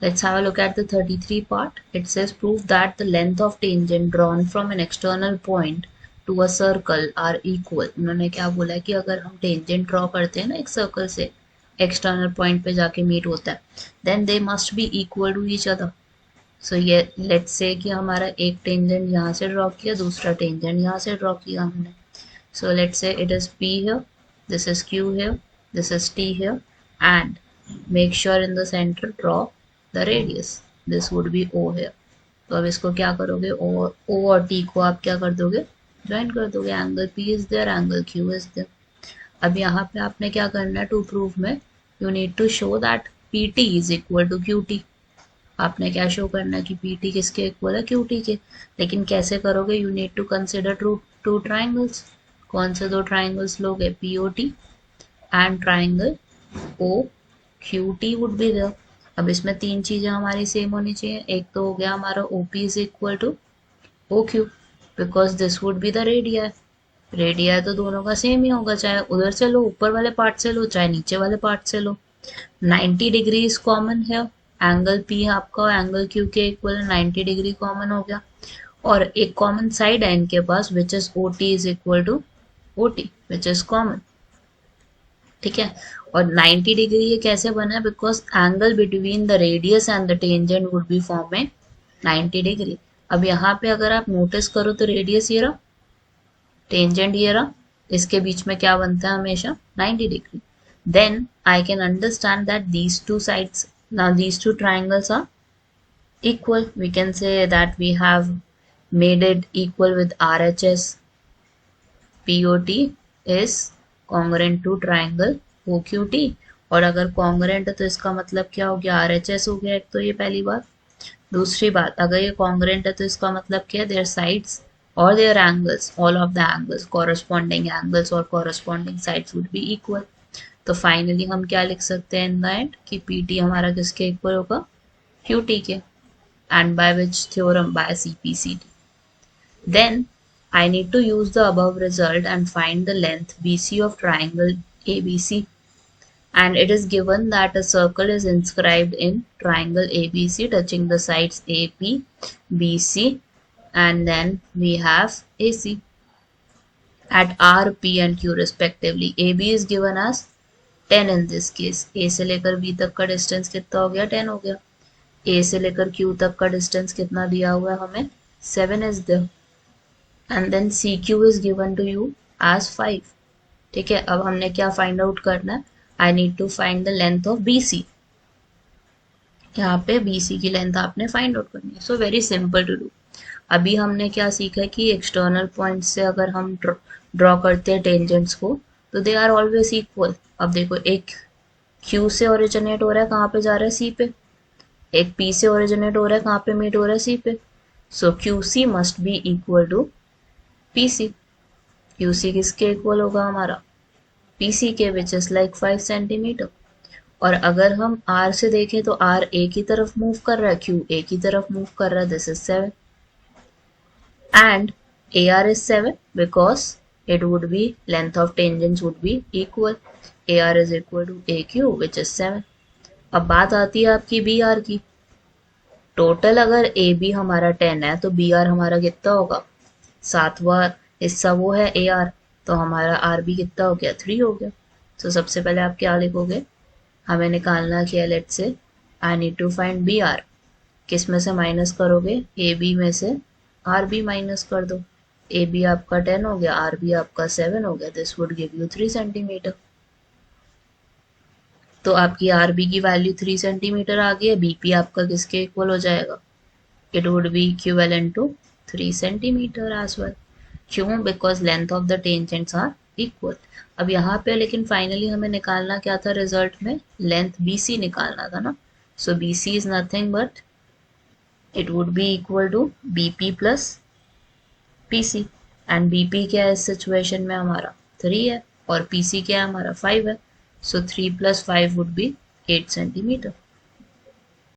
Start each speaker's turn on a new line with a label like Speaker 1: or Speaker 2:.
Speaker 1: Let's have a look at the 33 part. It says prove that the length of tangent drawn from an external point to a circle are equal. उन्होंने क्या बोला कि अगर हम tangent draw करते हैं ना एक सर्कल से, एक्सटर्नल पॉइंट पे जाके मीट होता है, then they must be equal to each other. So ये लेट्स से कि हमारा एक टेंजेंट यहाँ से ड्रॉ किया, दूसरा टेंजेंट यहाँ से ड्रॉ किया हमने. So let's say it is P here, this is Q here, this is T here, and make sure in the center draw the radius. This would be O here. तो अब इसको क्या करोगे, O और T को आप क्या कर दोगे, ज्वाइन कर दोगे. Angle P is there, angle Q is there. अब यहाँ पे आपने क्या करना है, टू प्रूफ में you need to show that PT is equal to QT. आपने क्या शो करना है कि PT किसके इक्वल है, QT के. लेकिन कैसे करोगे, you need to consider two triangles. कौन से दो ट्राइंगल्स लोगे, POT and triangle OQT would be there. अब इसमें तीन चीजें हमारी सेम होनी चाहिए. एक तो हो गया हमारा OP is equal to OQ because this would be the radia. Radia तो दोनों का सेम ही होगा, चाहे उधर से लो, ऊपर वाले पार्ट से लो, चाहे नीचे वाले पार्ट से लो. 90 डिग्री इज कॉमन है. एंगल P आपका एंगल Q के इक्वल 90 डिग्री कॉमन हो गया. और एक कॉमन साइड है इनके पास which is OT is equal to OT which is common. ठीक है. और 90 डिग्री ये कैसे बना है, because angle between the radius and the tangent would be forming 90 degree. अब यहाँ पे अगर आप नोटिस करो तो रेडियस ये रहा, टेंजेंट ये रहा, इसके बीच में क्या बनता है हमेशा, 90 degree. Then I can understand that these two sides, now these two triangles are equal. We can say that we have made it equal with RHS. POT is congruent to triangle OQT. और अगर congruent है तो इसका मतलब क्या हो गया, RHS हो गया. एक तो ये पहली बात. दूसरी बात, अगर ये congruent है तो इसका मतलब क्या है, their sides or their angles, all of the angles, corresponding angles और corresponding sides would be equal. तो फाइनली हम क्या लिख सकते हैं इन द एंड कि PT हमारा किसके इक्वल होगा, QT के. And by which theorem, by CPCT. Then I need to use the above result and find the length BC of triangle ABC. And it is given that a circle is inscribed in triangle ABC touching the sides AP, BC, and then we have AC at R, P and Q respectively. AB is given as 10 in this case. A से लेकर B तक का distance कितना हो गया, 10 हो गया. A से लेकर Q तक का डिस्टेंस कितना दिया हुआ है हमें, 7 is there. And then CQ is given to you as 5. ठीक है. अब हमने क्या फाइंड आउट करना है, I need to find the length of BC. यहाँ पे BC की लेंथ आपने फाइंड आउट करनी है. So very simple to do. अभी हमने क्या सीखा है कि एक्सटर्नल पॉइंट से अगर हम ड्रॉ करते हैं टेंजेंट्स को तो दे आर ऑलवेज इक्वल. अब देखो एक Q से ओरिजिनेट हो रहा है, कहाँ पे जा रहा है, C पे. एक P से ओरिजिनेट हो रहा है, कहाँ पे मीट हो रहा है, C पे. So QC must be equal to PC. QC किसके इक्वल होगा हमारा, PC के, विच इज लाइक 5 सेंटीमीटर. और अगर हम R से देखें तो R A की तरफ मूव कर रहा है, Q A की तरफ मूव कर रहा है, this is 7. And AR is 7 because it would be length of tangents would be equal. AR is equal to AQ which is 7. अब बात आती है आपकी BR की. टोटल अगर AB हमारा 10 है तो BR हमारा कितना होगा, 7वां हिस्सा वो है AR, तो हमारा RB कितना हो गया, 3 हो गया. तो सबसे पहले आप क्या लिखोगे, हमें निकालना क्या, let's say I need to find BR. किस में से माइनस करोगे, AB में से RB माइनस कर दो. AB आपका 10 हो गया, RB आपका 7 हो गया. This would give you 3 centimetre. तो आपकी RB की वैल्यू 3 सेंटीमीटर आ गई है. BP आपका किसके इक्वल हो जाएगा, it would be equivalent to 3 centimetre as well. क्यों, because length of the tangents are equal. अब यहाँ पे लेकिन फाइनली हमें निकालना क्या था, रिजल्ट में लेंथ BC निकालना था ना. So BC is nothing but it would be equal to BP plus PC. एंड BP क्या है इस सिचुएशन में, हमारा 3 है और PC क्या है हमारा 5 है. So 3 plus 5 would be 8 centimeter.